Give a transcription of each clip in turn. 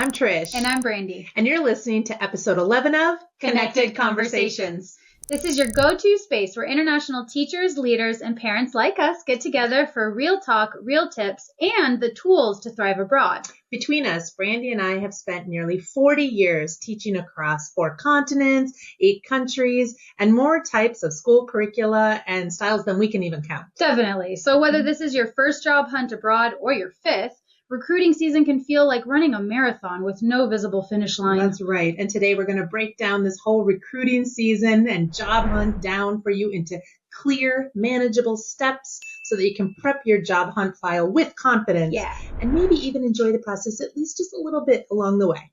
I'm Trish. And I'm Brandy. And you're listening to episode 11 of Connected Conversations. This is your go-to space where international teachers, leaders, and parents like us get together for real talk, real tips, and the tools to thrive abroad. Between us, Brandy and I have spent nearly 40 years teaching across 4 continents, 8 countries, and more types of school curricula and styles than we can even count. Definitely. So whether this is your first job hunt abroad or your 5th, recruiting season can feel like running a marathon with no visible finish line. That's right. And today we're going to break down this whole recruiting season and job hunt down for you into clear, manageable steps so that you can prep your job hunt file with confidence. Yeah. And maybe even enjoy the process at least just a little bit along the way.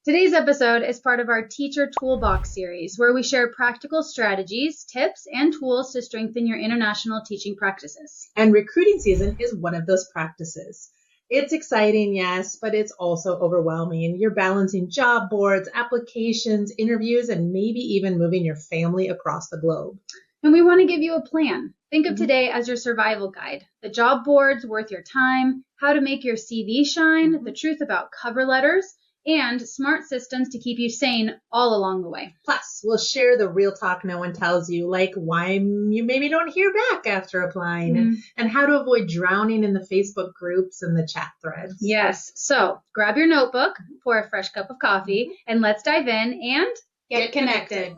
Today's episode is part of our Teacher Toolbox series, where we share practical strategies, tips, and tools to strengthen your international teaching practices. And recruiting season is one of those practices. It's exciting, yes, but it's also overwhelming. You're balancing job boards, applications, interviews, and maybe even moving your family across the globe. And we want to give you a plan. Think of today as your survival guide. The job boards worth your time, how to make your CV shine, the truth about cover letters, and smart systems to keep you sane all along the way. Plus, we'll share the real talk no one tells you, like why you maybe don't hear back after applying and how to avoid drowning in the Facebook groups and the chat threads. Yes. So grab your notebook, pour a fresh cup of coffee, and let's dive in and get connected.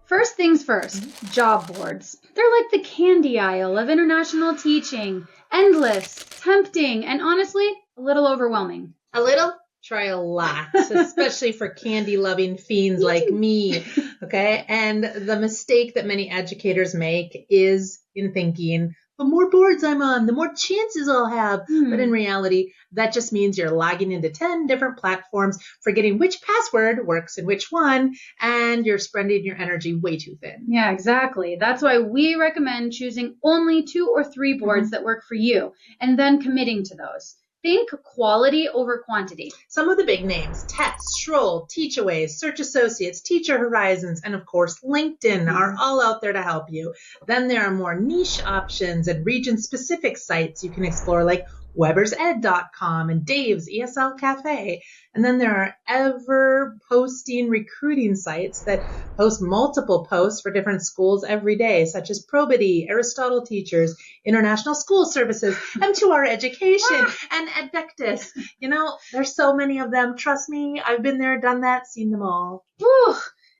First things first, job boards. They're like the candy aisle of international teaching. Endless, tempting, and honestly, a little overwhelming. A little? Try a lot, especially for candy-loving fiends like me, okay? And the mistake that many educators make is in thinking, the more boards I'm on, the more chances I'll have. But in reality, that just means you're logging into 10 different platforms, forgetting which password works in which one, and you're spreading your energy way too thin. Yeah, exactly. That's why we recommend choosing only 2 or 3 boards that work for you, and then committing to those. Think quality over quantity. Some of the big names, Test, Schroll, Teachaways, Search Associates, Teacher Horizons, and of course, LinkedIn are all out there to help you. Then there are more niche options and region-specific sites you can explore like webersed.com and Dave's ESL Cafe. And then there are ever-posting recruiting sites that post multiple posts for different schools every day, such as Probity, Aristotle Teachers, International School Services, M2R Education, and Edvectus. You know, there's so many of them. Trust me, I've been there, done that, seen them all. Whew.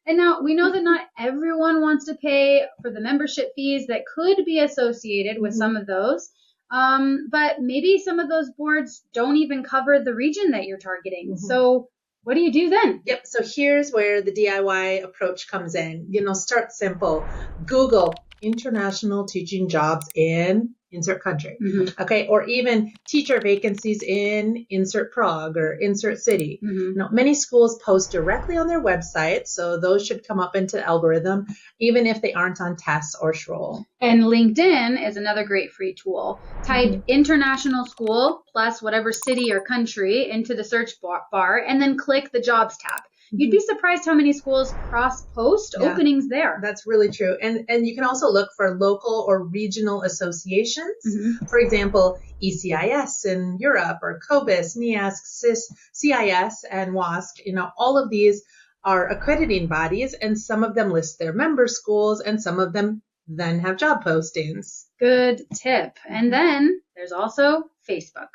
And now we know that not everyone wants to pay for the membership fees that could be associated with some of those. But maybe some of those boards don't even cover the region that you're targeting. So what do you do then? Yep. So here's where the DIY approach comes in. You know, start simple. Google international teaching jobs in insert country. Okay. Or even teacher vacancies in insert Prague or insert city. Now, many schools post directly on their website, so those should come up into the algorithm, even if they aren't on Test or Schroll. And LinkedIn is another great free tool. Type international school plus whatever city or country into the search bar and then click the jobs tab. You'd be surprised how many schools cross-post openings there. That's really true. And you can also look for local or regional associations. For example, ECIS in Europe or COBIS, NEASC, CIS, and WASC. You know, all of these are accrediting bodies, and some of them list their member schools, and some of them then have job postings. Good tip. And then there's also Facebook.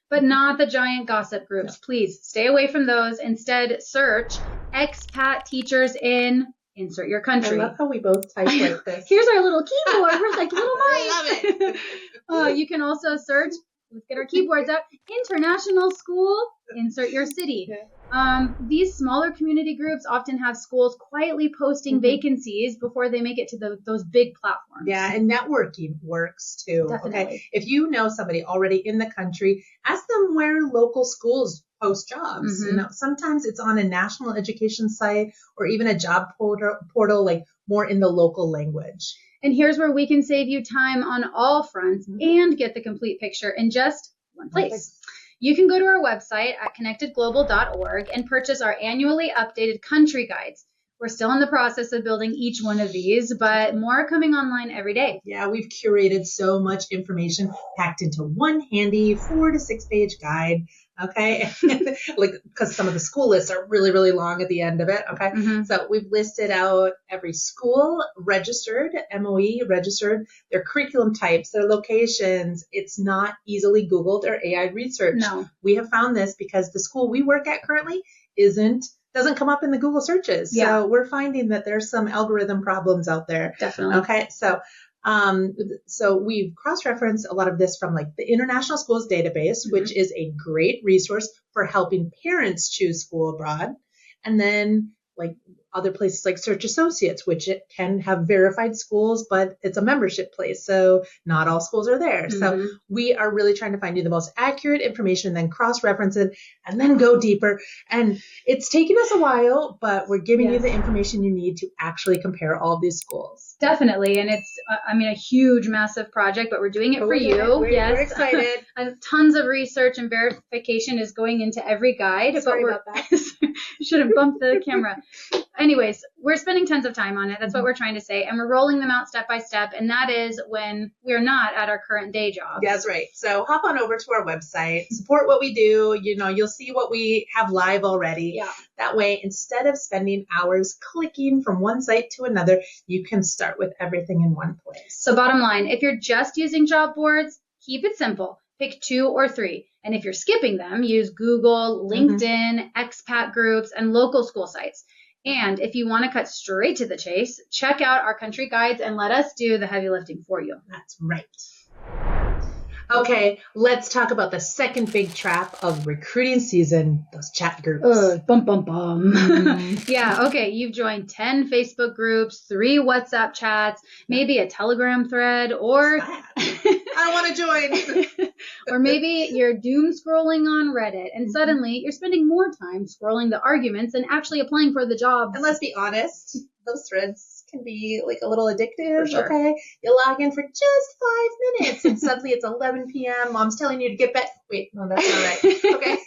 But not the giant gossip groups. Please stay away from those. Instead, search expat teachers in insert your country. I love how we both type like this. Here's our little keyboard. We're like little mice. I love it. You can also search, let's get our keyboards out, international school, insert your city. These smaller community groups often have schools quietly posting vacancies before they make it to those big platforms. Yeah, and networking works too. Definitely. Okay, if you know somebody already in the country, ask them where local schools post jobs. You know, sometimes it's on a national education site or even a job portal like more in the local language. And here's where we can save you time on all fronts and get the complete picture in just one place. You can go to our website at connectedglobal.org and purchase our annually updated country guides. We're still in the process of building each one of these, but more are coming online every day. Yeah, we've curated so much information packed into one handy 4 to 6 page guide. Okay. Like, because some of the school lists are really, really long at the end of it. Okay. Mm-hmm. So we've listed out every school registered, MOE registered, their curriculum types, their locations. It's not easily Googled or AI researched. No. We have found this because the school we work at currently doesn't come up in the Google searches. Yeah. So we're finding that there's some algorithm problems out there. Definitely. Okay. So we've cross-referenced a lot of this from like the International Schools Database, which is a great resource for helping parents choose school abroad. And then like other places like Search Associates, which it can have verified schools, but it's a membership place. So not all schools are there. So we are really trying to find you the most accurate information, then cross-reference it, and then go deeper. And it's taken us a while, but we're giving you the information you need to actually compare all of these schools. Definitely. And it's, a huge, massive project, but we're doing it for you. We're excited. Tons of research and verification is going into every guide. Sorry about that. Should have bumped the camera. Anyways, we're spending tons of time on it. That's what we're trying to say. And we're rolling them out step by step. And that is when we're not at our current day jobs. That's right. So hop on over to our website, support what we do. You'll see what we have live already. Yeah. That way, instead of spending hours clicking from one site to another, you can start with everything in one place. So bottom line, if you're just using job boards, keep it simple. Pick 2 or 3. And if you're skipping them, use Google, LinkedIn, expat groups, and local school sites. And if you want to cut straight to the chase, check out our country guides and let us do the heavy lifting for you. That's right. Okay, let's talk about the second big trap of recruiting season, those chat groups. Bum, bum, bum. Yeah, okay, you've joined 10 Facebook groups, 3 WhatsApp chats, maybe a Telegram thread, or... I want to join. Or maybe you're doom scrolling on Reddit, and suddenly you're spending more time scrolling the arguments and actually applying for the jobs. And let's be honest, those threads can be like a little addictive. Sure. Okay, you log in for just 5 minutes and suddenly it's 11 p.m. Mom's telling you to get back. Wait, no, that's not right. Okay,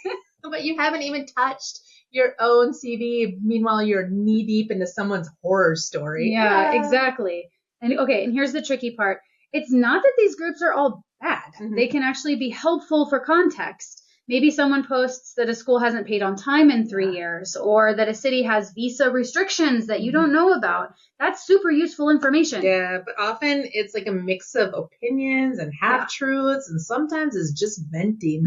but you haven't even touched your own CV. Meanwhile, you're knee deep into someone's horror story. Yeah, exactly. And okay, and here's the tricky part. It's not that these groups are all bad. They can actually be helpful for context. Maybe someone posts that a school hasn't paid on time in 3 years, or that a city has visa restrictions that you don't know about. That's super useful information. Yeah, but often it's like a mix of opinions and half-truths, and sometimes it's just venting.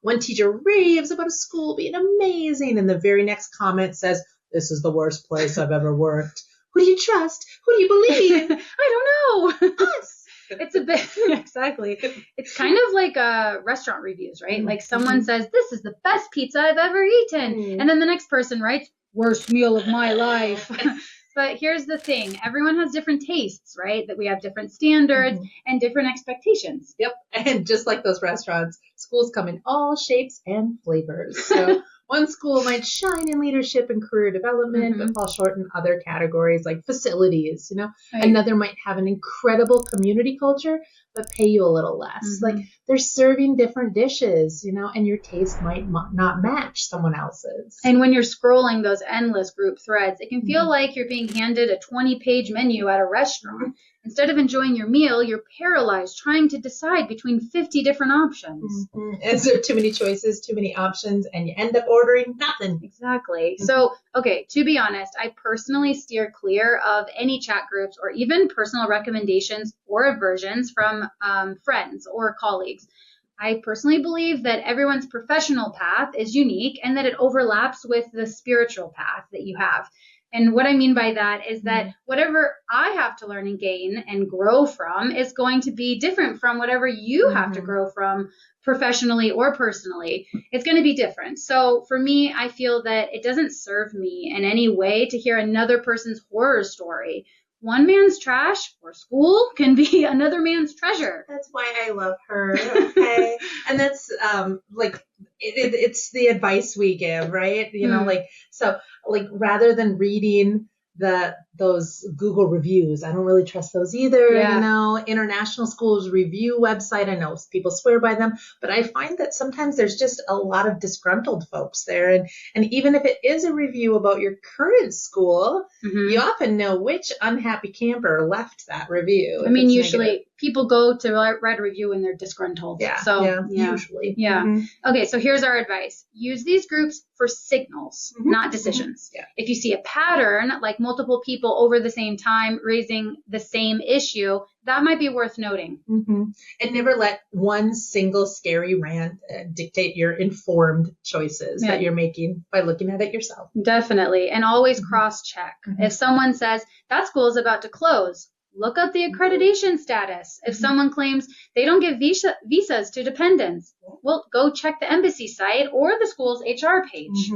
One teacher raves about a school being amazing, and the very next comment says, "This is the worst place I've ever worked. Who do you trust? Who do you believe?" I don't know. Us. It's a bit, exactly. It's kind of like restaurant reviews, right? Like someone says, "This is the best pizza I've ever eaten." And then the next person writes, "Worst meal of my life." But here's the thing. Everyone has different tastes, right? That we have different standards and different expectations. Yep. And just like those restaurants, schools come in all shapes and flavors. So one school might shine in leadership and career development, but fall short in other categories like facilities, Right. Another might have an incredible community culture, but pay you a little less. Like they're serving different dishes, and your taste might not match someone else's. And when you're scrolling those endless group threads, it can feel like you're being handed a 20-page menu at a restaurant. Instead of enjoying your meal, you're paralyzed trying to decide between 50 different options. And so too many choices, too many options, and you end up ordering nothing. Exactly. So, okay, to be honest, I personally steer clear of any chat groups or even personal recommendations or aversions from friends or colleagues. I personally believe that everyone's professional path is unique and that it overlaps with the spiritual path that you have. And what I mean by that is that whatever I have to learn and gain and grow from is going to be different from whatever you have to grow from professionally or personally. It's going to be different. So for me, I feel that it doesn't serve me in any way to hear another person's horror story. One man's trash or school can be another man's treasure. That's why I love her. Okay. And that's it's the advice we give, right? So rather than reading those Google reviews. I don't really trust those either. Yeah. International schools review website. I know people swear by them, but I find that sometimes there's just a lot of disgruntled folks there. And even if it is a review about your current school, you often know which unhappy camper left that review. I mean, usually people go to write a review when they're disgruntled. Yeah. So usually. Yeah. Okay. So here's our advice. Use these groups for signals, not decisions. Yeah. If you see a pattern, like multiple people over the same time raising the same issue, that might be worth noting. And never let one single scary rant dictate your informed choices that you're making by looking at it yourself. Definitely. And always cross-check. If someone says, that school is about to close, look up the accreditation status. If someone claims they don't give visas to dependents, well, go check the embassy site or the school's HR page.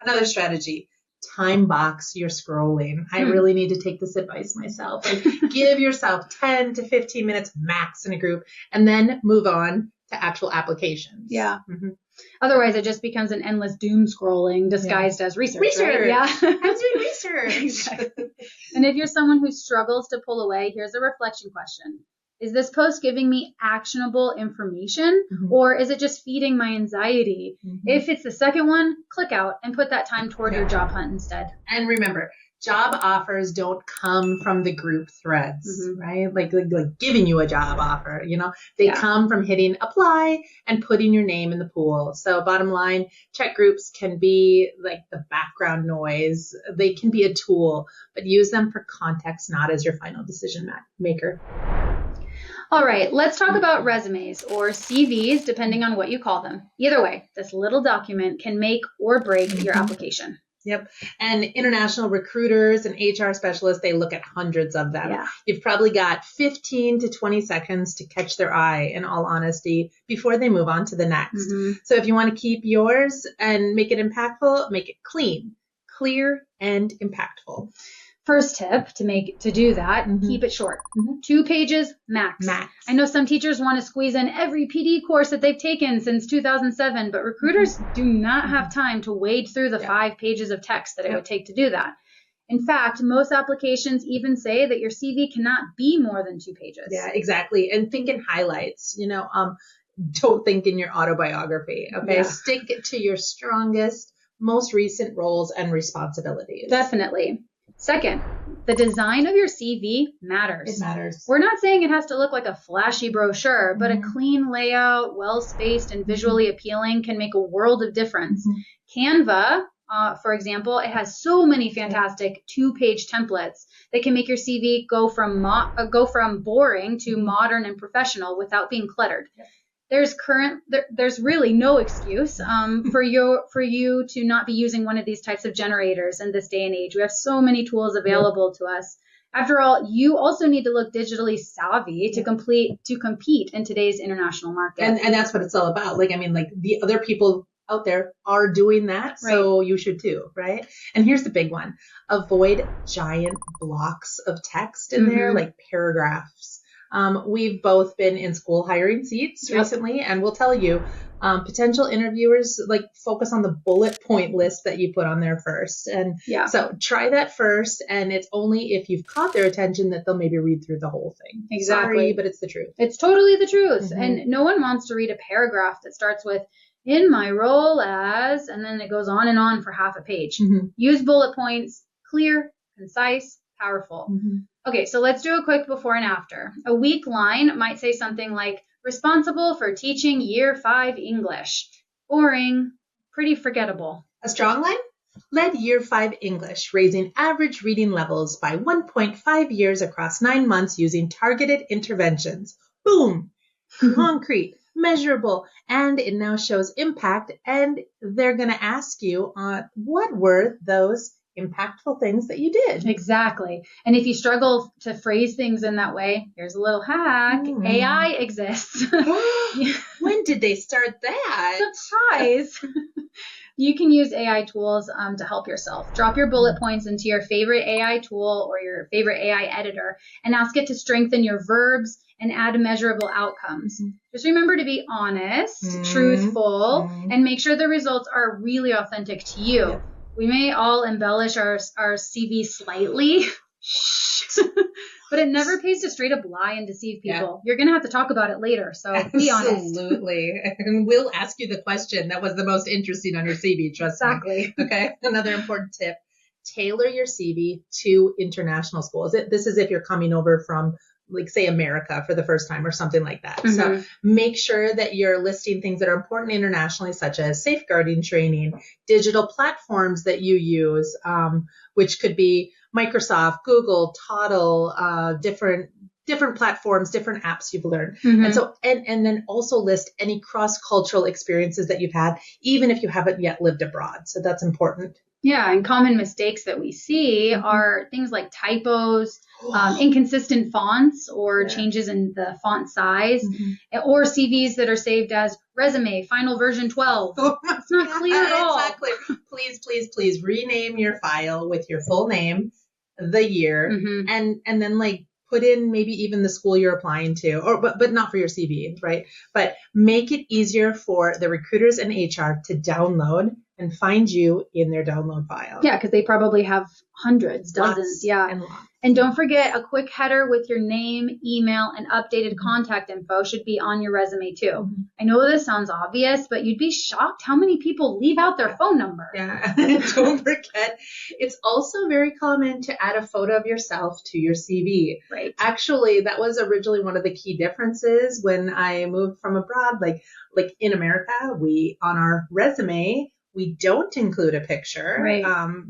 Another strategy, time box your scrolling. I really need to take this advice myself. Like, give yourself 10 to 15 minutes max in a group and then move on to actual applications. Yeah. Otherwise, it just becomes an endless doom scrolling disguised as research. Right? Yeah. I'm doing research. Exactly. And if you're someone who struggles to pull away, here's a reflection question. Is this post giving me actionable information or is it just feeding my anxiety? If it's the second one, click out and put that time toward your job hunt instead. And remember, job offers don't come from the group threads, right? Like giving you a job offer, they come from hitting apply and putting your name in the pool. So bottom line, check groups can be like the background noise. They can be a tool, but use them for context, not as your final decision maker. All right, let's talk about resumes or CVs, depending on what you call them. Either way, this little document can make or break your application. Yep. And international recruiters and HR specialists, they look at hundreds of them. Yeah. You've probably got 15 to 20 seconds to catch their eye, in all honesty, before they move on to the next. So if you want to keep yours and make it impactful, make it clean, clear, and impactful. First tip to do that, keep it short. 2 pages max. I know some teachers want to squeeze in every PD course that they've taken since 2007, but recruiters do not have time to wade through the 5 pages of text that it would take to do that. In fact, most applications even say that your CV cannot be more than 2 pages. Yeah, exactly. And think in highlights, don't think in your autobiography. Okay. Yeah. Stick to your strongest, most recent roles and responsibilities. Definitely. Second, the design of your CV matters. It matters. We're not saying it has to look like a flashy brochure, but a clean layout, well-spaced, and visually appealing can make a world of difference. Canva, for example, it has so many fantastic 2-page templates that can make your CV go from boring to modern and professional without being cluttered. There's really no excuse for you to not be using one of these types of generators in this day and age. We have so many tools available to us. After all, you also need to look digitally savvy to compete in today's international market. And that's what it's all about. The other people out there are doing that, so you should too, right? And here's the big one. Avoid giant blocks of text in there, like paragraphs. We've both been in school hiring seats recently, and we'll tell you, potential interviewers focus on the bullet point list that you put on there first. And so try that first. And it's only if you've caught their attention that they'll maybe read through the whole thing. Exactly. Sorry, but it's the truth. It's totally the truth. And no one wants to read a paragraph that starts with, in my role as, and then it goes on and on for half a page. Use bullet points, clear, concise, powerful. Okay, so let's do a quick before and after. A weak line might say something like, responsible for teaching year 5 English. Boring, pretty forgettable. A strong line? Led year 5 English, raising average reading levels by 1.5 years across 9 months using targeted interventions. Boom! Concrete, measurable, and it now shows impact. And they're going to ask you what were those impactful things that you did. Exactly. And if you struggle to phrase things in that way, here's a little hack. AI exists. When did they start that? Surprise. You can use AI tools to help yourself. Drop your bullet points into your favorite AI tool or your favorite AI editor and ask it to strengthen your verbs and add measurable outcomes. Just remember to be honest, truthful, and make sure the results are really authentic to you. We may all embellish our CV slightly, but it never pays to straight up lie and deceive people. You're going to have to talk about it later, so be honest. Absolutely. And we'll ask you the question that was the most interesting on your CV, trust Exactly. me. Okay. Another important tip, tailor your CV to international schools. This is if you're coming over from, like, say, America for the first time or something like that. So make sure that you're listing things that are important internationally, such as safeguarding training, digital platforms that you use, which could be Microsoft, Google, Toddle, different platforms, different apps you've learned. And so, and then also list any cross-cultural experiences that you've had, even if you haven't yet lived abroad. So that's important. Yeah, and common mistakes that we see are things like typos, inconsistent fonts or changes in the font size, or CVs that are saved as resume, final version 12. It's not clear at all. Exactly. Please rename your file with your full name, the year, and then like put in maybe even the school you're applying to, but not for your CV, right? But make it easier for the recruiters and HR to download and find you in their download file. Yeah, because they probably have hundreds, dozens. And don't forget, a quick header with your name, email, and updated contact info should be on your resume too. I know this sounds obvious, but you'd be shocked how many people leave out their phone number. Yeah, don't forget, it's also very common to add a photo of yourself to your CV. Right. Actually, that was originally one of the key differences when I moved from abroad. Like in America, on our resume, we don't include a picture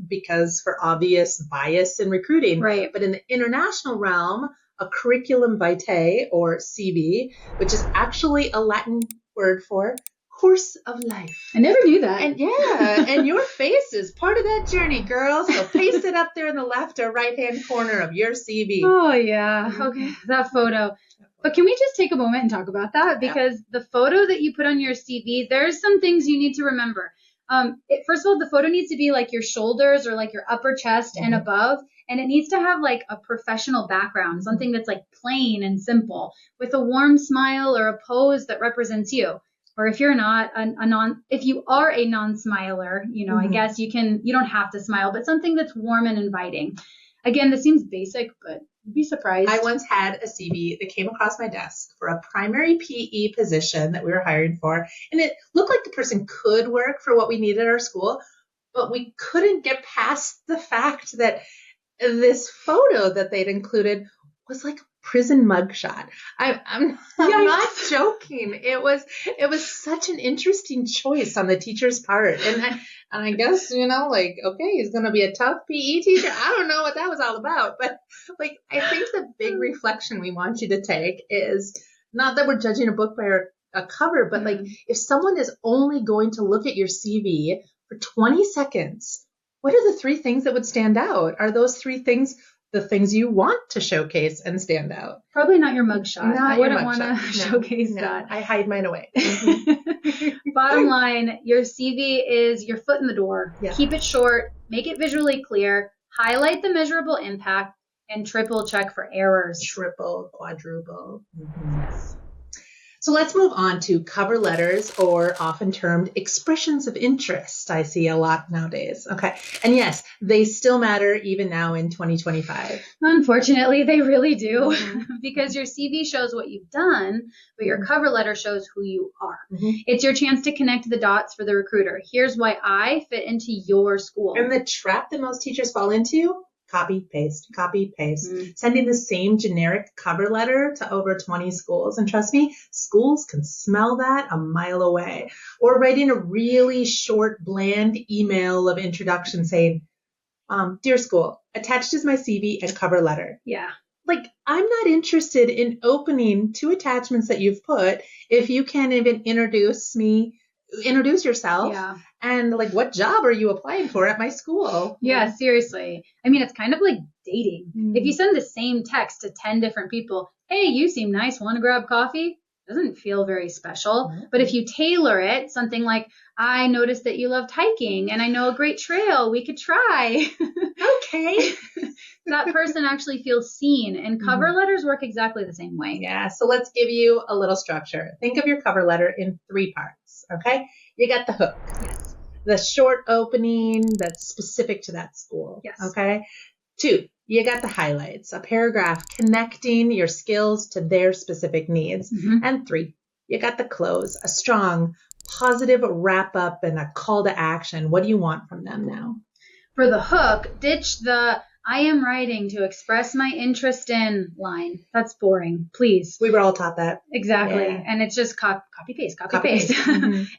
because for obvious bias in recruiting. Right. But in the international realm, a curriculum vitae or CV, which is actually a Latin word for course of life. I never knew that. And your face is part of that journey, girl. So paste it up there in the left or right-hand corner of your CV. Oh, yeah. Okay, that photo. But can we just take a moment and talk about that? Because the photo that you put on your CV, there's some things you need to remember. First of all, the photo needs to be like your shoulders or like your upper chest and above. And it needs to have like a professional background, something that's like plain and simple with a warm smile or a pose that represents you. Or if you're not if you are a non-smiler, I guess you don't have to smile, but something that's warm and inviting. Again, this seems basic, but you'd be surprised. I once had a CV that came across my desk for a primary PE position that we were hiring for. And it looked like the person could work for what we needed at our school, but we couldn't get past the fact that this photo that they'd included was like a prison mugshot. I'm not joking. It was such an interesting choice on the teacher's part. And I guess, okay, he's going to be a tough PE teacher. I don't know what that was all about. But I think the big reflection we want you to take is not that we're judging a book by a cover, but if someone is only going to look at your CV for 20 seconds, what are the 3 things that would stand out? Are those 3 things the things you want to showcase and stand out? Probably not your mugshot. I wouldn't want to showcase that. I hide mine away. Bottom line, your CV is your foot in the door. Yeah. Keep it short, make it visually clear, highlight the measurable impact, and triple check for errors. Triple, quadruple. Yes. So let's move on to cover letters, or often termed expressions of interest. I see a lot nowadays. Okay. And yes, they still matter even now in 2025. Unfortunately, they really do, because your CV shows what you've done, but your cover letter shows who you are. It's your chance to connect the dots for the recruiter. Here's why I fit into your school. And the trap that most teachers fall into: copy, paste, sending the same generic cover letter to over 20 schools. And trust me, schools can smell that a mile away. Or writing a really short, bland email of introduction saying, "Dear school, attached is my CV and cover letter." Yeah. I'm not interested in opening 2 attachments that you've put if you can't even introduce yourself. Yeah. And what job are you applying for at my school? Yeah, seriously. I mean, it's kind of like dating. If you send the same text to 10 different people, "Hey, you seem nice, want to grab coffee?" Doesn't feel very special. But if you tailor it, something like, "I noticed that you loved hiking and I know a great trail we could try." Okay. That person actually feels seen, and cover letters work exactly the same way. Yeah. So let's give you a little structure. Think of your cover letter in 3 parts. Okay. You got the hook. Yes. the short opening that's specific to that school. Yes. Okay. 2, you got the highlights, a paragraph connecting your skills to their specific needs. And 3, you got the close, a strong, positive wrap up and a call to action. What do you want from them now? For the hook, ditch the I am writing to express my interest in line. That's boring. Please. We were all taught that. Exactly. Yeah. And it's just copy paste.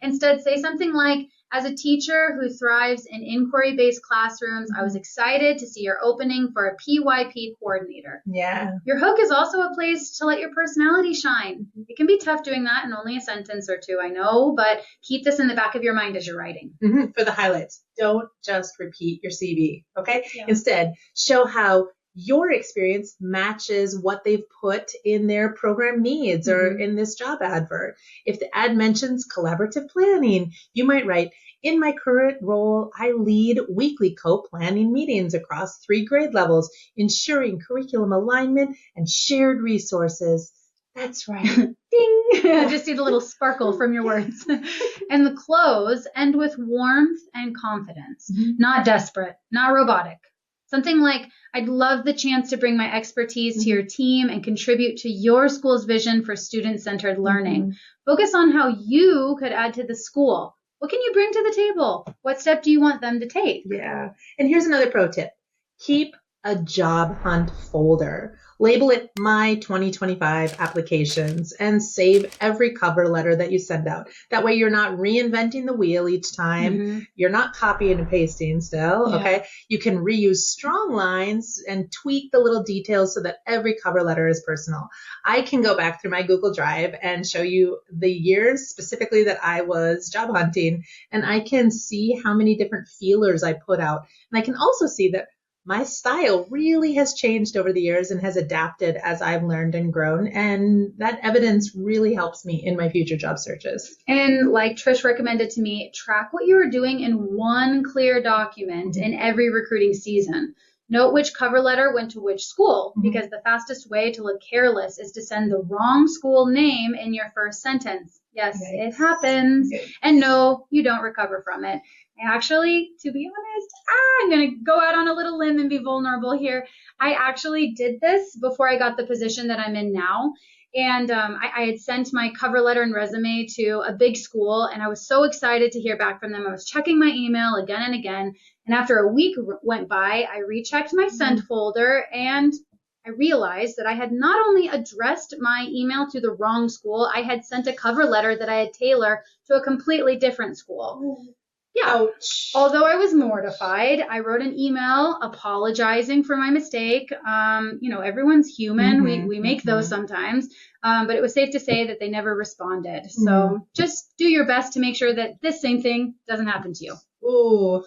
Instead, say something like, as a teacher who thrives in inquiry-based classrooms, I was excited to see your opening for a PYP coordinator. Yeah. Your hook is also a place to let your personality shine. It can be tough doing that in only a sentence or 2, I know, but keep this in the back of your mind as you're writing. For the highlights, don't just repeat your CV, okay? Yeah. Instead, show how your experience matches what they've put in their program needs or in this job advert. If the ad mentions collaborative planning, you might write, in my current role, I lead weekly co-planning meetings across 3 grade levels, ensuring curriculum alignment and shared resources. That's right. Ding! I just see the little sparkle from your words. And the close end with warmth and confidence, not desperate, not robotic. Something like, I'd love the chance to bring my expertise to your team and contribute to your school's vision for student-centered learning. Focus on how you could add to the school. What can you bring to the table? What step do you want them to take? Yeah. And here's another pro tip. Keep a job hunt folder. Label it My 2025 Applications and save every cover letter that you send out. That way you're not reinventing the wheel each time. You're not copying and pasting still, okay? You can reuse strong lines and tweak the little details so that every cover letter is personal. I can go back through my Google Drive and show you the years specifically that I was job hunting, and I can see how many different feelers I put out. And I can also see that my style really has changed over the years and has adapted as I've learned and grown. And that evidence really helps me in my future job searches. And like Trish recommended to me, track what you are doing in one clear document in every recruiting season. Note which cover letter went to which school, because the fastest way to look careless is to send the wrong school name in your first sentence. Yes, it happens. And no, you don't recover from it. Actually, to be honest, I'm going to go out on a little limb and be vulnerable here. I actually did this before I got the position that I'm in now. And I had sent my cover letter and resume to a big school, and I was so excited to hear back from them. I was checking my email again and again. And after a week went by, I rechecked my sent folder, and I realized that I had not only addressed my email to the wrong school, I had sent a cover letter that I had tailored to a completely different school. Yeah. Ouch. Although I was mortified, I wrote an email apologizing for my mistake. Everyone's human. We make those sometimes. But it was safe to say that they never responded. So just do your best to make sure that this same thing doesn't happen to you. Ooh,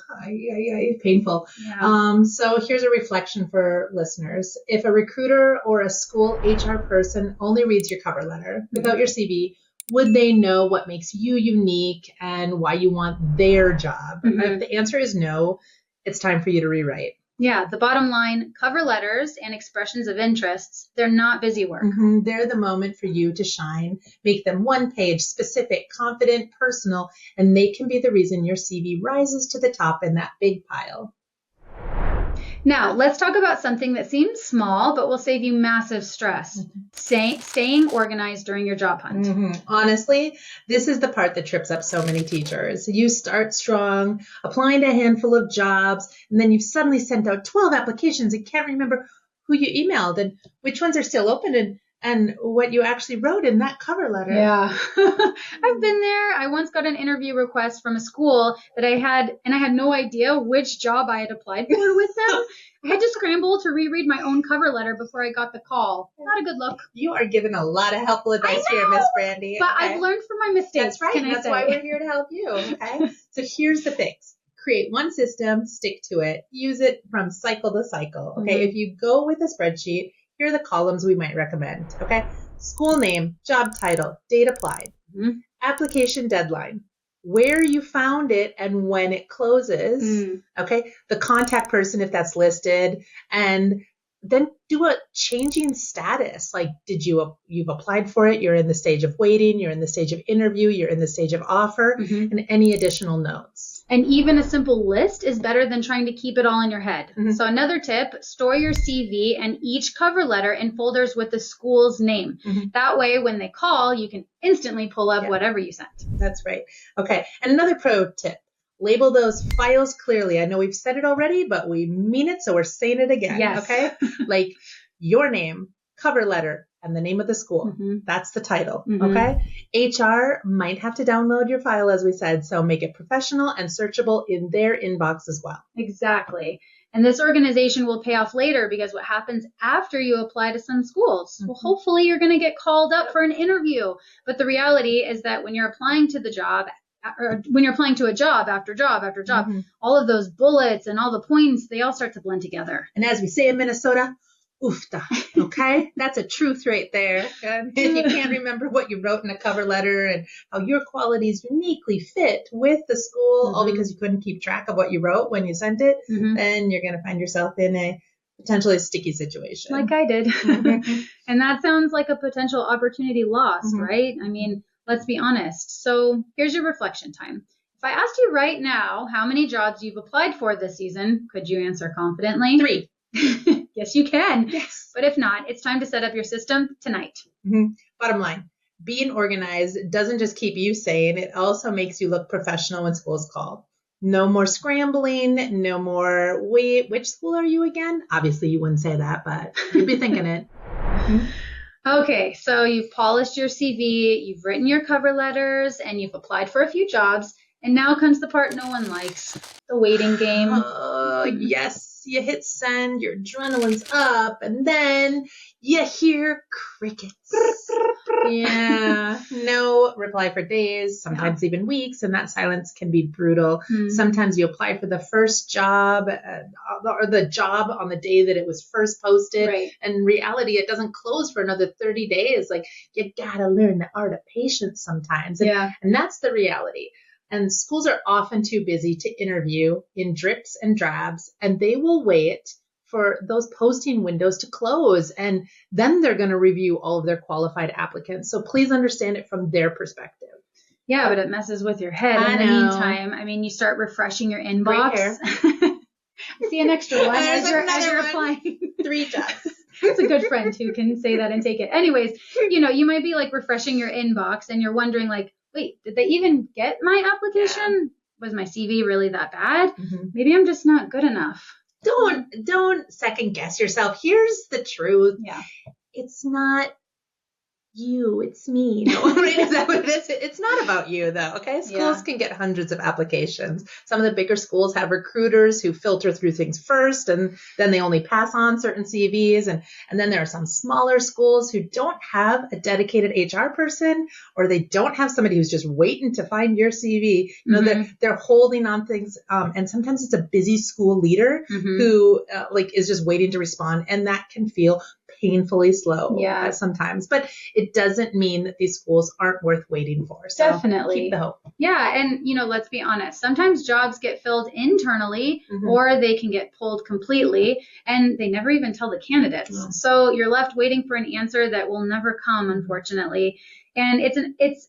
painful. Yeah. So here's a reflection for listeners. If a recruiter or a school HR person only reads your cover letter without your CV, would they know what makes you unique and why you want their job? If the answer is no, it's time for you to rewrite. Yeah, the bottom line, cover letters and expressions of interests, they're not busy work. They're the moment for you to shine. Make them one page, specific, confident, personal, and they can be the reason your CV rises to the top in that big pile. Now, let's talk about something that seems small, but will save you massive stress. Staying organized during your job hunt. Honestly, this is the part that trips up so many teachers. You start strong, applying to a handful of jobs, and then you've suddenly sent out 12 applications and can't remember who you emailed and which ones are still open and what you actually wrote in that cover letter. Yeah, I've been there. I once got an interview request from a school that I had no idea which job I had applied for with them. I had to scramble to reread my own cover letter before I got the call. Not a good look. You are giving a lot of helpful advice here, Miss Brandy. But I've learned from my mistakes. That's right. That's why we're here to help you. Okay. So here's the fix. Create one system, stick to it, use it from cycle to cycle. Okay. If you go with a spreadsheet, here are the columns we might recommend. Okay. School name, job title, date applied, application deadline, where you found it and when it closes. Okay. The contact person, if that's listed, and then do a changing status. Like, you've applied for it, you're in the stage of waiting, you're in the stage of interview, you're in the stage of offer, and any additional notes. And even a simple list is better than trying to keep it all in your head. So another tip, store your CV and each cover letter in folders with the school's name. That way, when they call, you can instantly pull up whatever you sent. That's right. Okay. And another pro tip, label those files clearly. I know we've said it already, but we mean it, so we're saying it again. Yes. Okay? Like your name, cover letter, and the name of the school. That's the title. Okay? HR might have to download your file, as we said, so make it professional and searchable in their inbox as well. Exactly. And this organization will pay off later, because what happens after you apply to some schools? Well, hopefully you're going to get called up for an interview. But the reality is that when you're applying to the job, or when you're applying to a job after job after job, all of those bullets and all the points, they all start to blend together. And as we say in Minnesota, oofta, okay? That's a truth right there. And if you can't remember what you wrote in a cover letter and how your qualities uniquely fit with the school, all because you couldn't keep track of what you wrote when you sent it, then you're going to find yourself in a potentially sticky situation. Like I did. And that sounds like a potential opportunity lost, right? I mean, let's be honest. So here's your reflection time. If I asked you right now how many jobs you've applied for this season, could you answer confidently? 3. Yes, you can. Yes. But if not, it's time to set up your system tonight. Bottom line, being organized doesn't just keep you sane. It also makes you look professional when schools call. No more scrambling. No more, wait, which school are you again? Obviously, you wouldn't say that, but you'd be thinking it. Okay, so you've polished your CV, you've written your cover letters, and you've applied for a few jobs. And now comes the part no one likes, the waiting game. Oh, yes. You hit send, your adrenaline's up, and then you hear crickets. Yeah. No reply for days, sometimes even weeks, and that silence can be brutal. Sometimes you apply for the first job or the job on the day that it was first posted. Right. And in reality, it doesn't close for another 30 days. Like, you gotta learn the art of patience sometimes. And that's the reality. And schools are often too busy to interview in drips and drabs, and they will wait for those posting windows to close, and then they're going to review all of their qualified applicants. So please understand it from their perspective. Yeah, but it messes with your head. In the meantime, I mean, you start refreshing your inbox. I see an extra one as you're applying. 3 jobs. It's a good friend who can say that and take it. Anyways, you might be like refreshing your inbox and you're wondering like, wait, did they even get my application? Was my CV really that bad? Maybe I'm just not good enough. Don't second guess yourself. Here's the truth. Yeah. It's not you, it's me. No, right? Is that what it is? It's not about you, though. Okay. Schools can get hundreds of applications. Some of the bigger schools have recruiters who filter through things first, and then they only pass on certain CVs. And then there are some smaller schools who don't have a dedicated HR person, or they don't have somebody who's just waiting to find your CV. They're holding on things. And sometimes it's a busy school leader who is just waiting to respond. And that can feel painfully slow sometimes, but it doesn't mean that these schools aren't worth waiting for. So definitely keep the hope. Yeah. And, let's be honest, sometimes jobs get filled internally or they can get pulled completely and they never even tell the candidates. So you're left waiting for an answer that will never come, unfortunately. And it's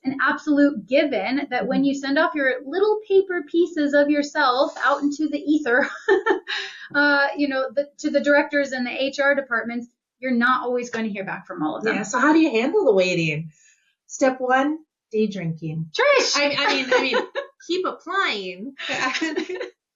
an absolute given that when you send off your little paper pieces of yourself out into the ether, to the directors and the HR departments, you're not always going to hear back from all of them. Yeah. So how do you handle the waiting? Step 1, day drinking. Trish! I mean, keep applying.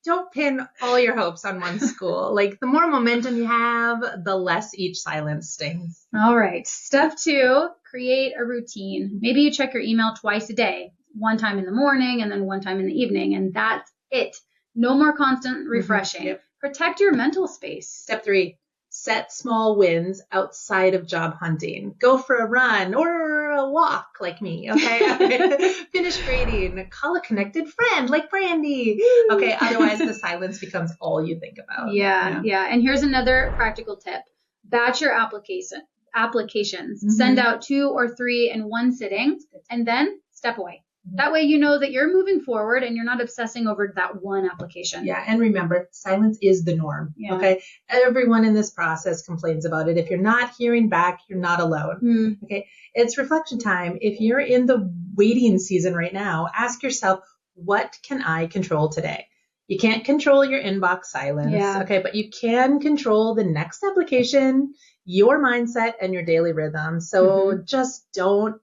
Don't pin all your hopes on one school. Like, the more momentum you have, the less each silence stings. All right. Step 2, create a routine. Maybe you check your email twice a day, one time in the morning and then one time in the evening. And that's it. No more constant refreshing. Yep. Protect your mental space. Step 3. Set small wins outside of job hunting. Go for a run or a walk like me, okay? Finish grading. Call a connected friend like Brandy. Okay, otherwise the silence becomes all you think about. Yeah. And here's another practical tip. Batch your applications. Send out 2 or 3 in one sitting and then step away. That way you know that you're moving forward and you're not obsessing over that one application. Yeah, and remember, silence is the norm. Yeah. Okay, everyone in this process complains about it. If you're not hearing back, you're not alone. Okay, it's reflection time. If you're in the waiting season right now, ask yourself, what can I control today? You can't control your inbox silence, okay, but you can control the next application, your mindset, and your daily rhythm. So just don't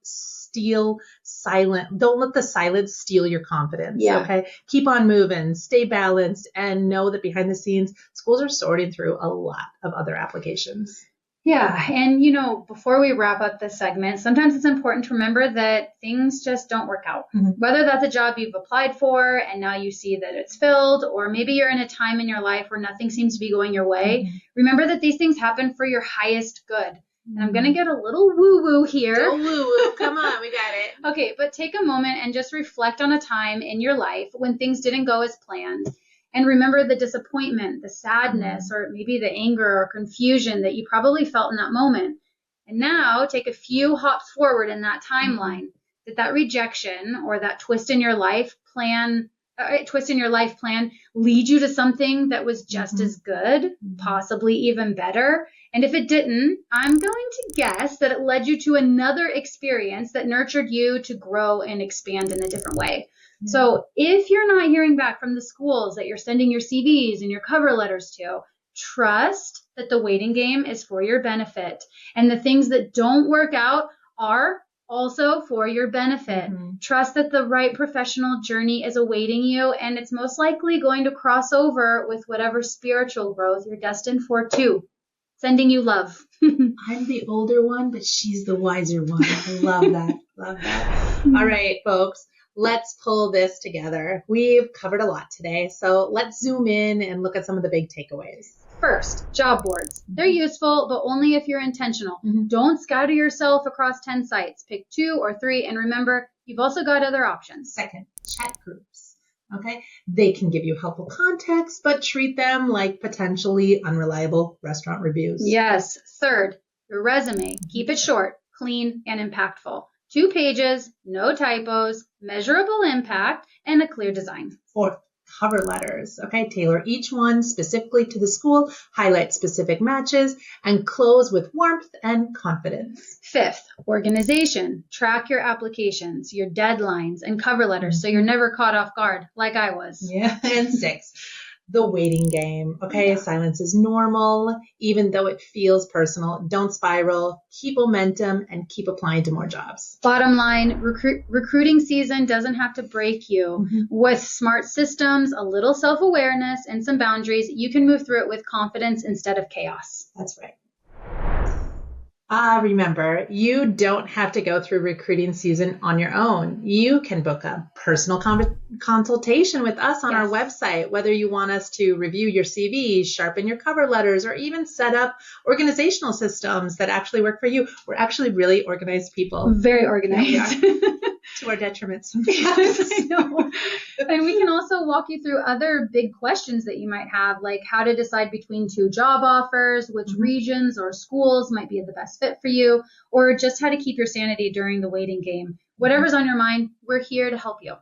don't let the silence steal your confidence, okay? Keep on moving, stay balanced, and know that behind the scenes, schools are sorting through a lot of other applications. Yeah. And, before we wrap up this segment, sometimes it's important to remember that things just don't work out. Whether that's a job you've applied for and now you see that it's filled, or maybe you're in a time in your life where nothing seems to be going your way. Remember that these things happen for your highest good. And I'm going to get a little woo-woo here. Don't woo-woo. Come on, we got it. Okay, but take a moment and just reflect on a time in your life when things didn't go as planned. And remember the disappointment, the sadness, or maybe the anger or confusion that you probably felt in that moment. And now take a few hops forward in that timeline. Did that rejection or that twist in your life plan lead you to something that was just as good, possibly even better? And if it didn't, I'm going to guess that it led you to another experience that nurtured you to grow and expand in a different way. So if you're not hearing back from the schools that you're sending your CVs and your cover letters to, trust that the waiting game is for your benefit. And the things that don't work out are also for your benefit. Trust that the right professional journey is awaiting you, and it's most likely going to cross over with whatever spiritual growth you're destined for too. Sending you love. I'm the older one, but she's the wiser one. I love that. Love that. All right, folks. Let's pull this together. We've covered a lot today, so let's zoom in and look at some of the big takeaways. First, job boards. They're useful, but only if you're intentional. Don't scatter yourself across 10 sites. Pick 2 or 3, and remember, you've also got other options. Second, chat groups. Okay, they can give you helpful context, but treat them like potentially unreliable restaurant reviews. Yes. Third, your resume. Keep it short, clean, and impactful. 2 pages, no typos, measurable impact, and a clear design. Fourth, cover letters. Okay, tailor each one specifically to the school, highlight specific matches, and close with warmth and confidence. Fifth, organization. Track your applications, your deadlines, and cover letters so you're never caught off guard like I was. Yeah. And 6, the waiting game. Okay, silence is normal, even though it feels personal. Don't spiral, keep momentum, and keep applying to more jobs. Bottom line, recruiting season doesn't have to break you. With smart systems, a little self-awareness, and some boundaries, you can move through it with confidence instead of chaos. That's right. Remember, you don't have to go through recruiting season on your own. You can book a personal consultation with us on our website, whether you want us to review your CV, sharpen your cover letters, or even set up organizational systems that actually work for you. We're actually really organized people. Very organized. To our detriment sometimes. I know. And we can also walk you through other big questions that you might have, like how to decide between 2 job offers, which regions or schools might be the best fit for you, or just how to keep your sanity during the waiting game. Whatever's on your mind, we're here to help you.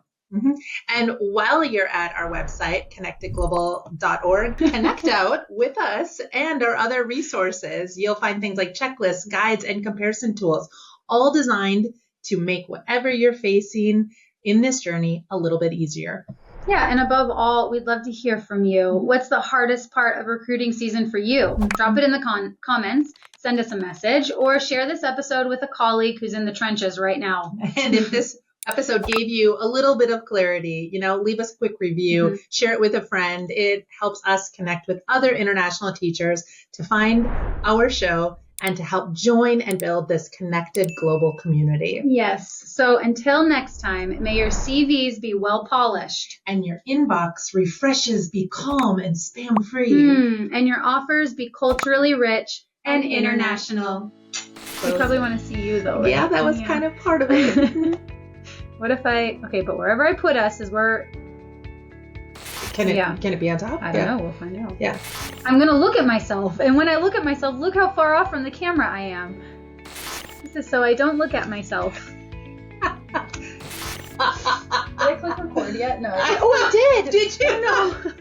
And while you're at our website, connectedglobal.org, connect out with us and our other resources. You'll find things like checklists, guides, and comparison tools, all designed to make whatever you're facing in this journey a little bit easier. Yeah, and above all, we'd love to hear from you. What's the hardest part of recruiting season for you? Drop it in the comments, send us a message, or share this episode with a colleague who's in the trenches right now. And if this episode gave you a little bit of clarity, leave us a quick review, share it with a friend. It helps us connect with other international teachers to find our show and to help join and build this connected global community. Yes. So until next time, may your CVs be well polished. And your inbox refreshes be calm and spam free. And your offers be culturally rich and international. We probably want to see you though. Right? Yeah, that was kind of part of it. What if but wherever I put us is where... Can it be on top? I don't know. We'll find out. Yeah. I'm going to look at myself. And when I look at myself, look how far off from the camera I am. This is so I don't look at myself. yet? No. I did. Did you? No.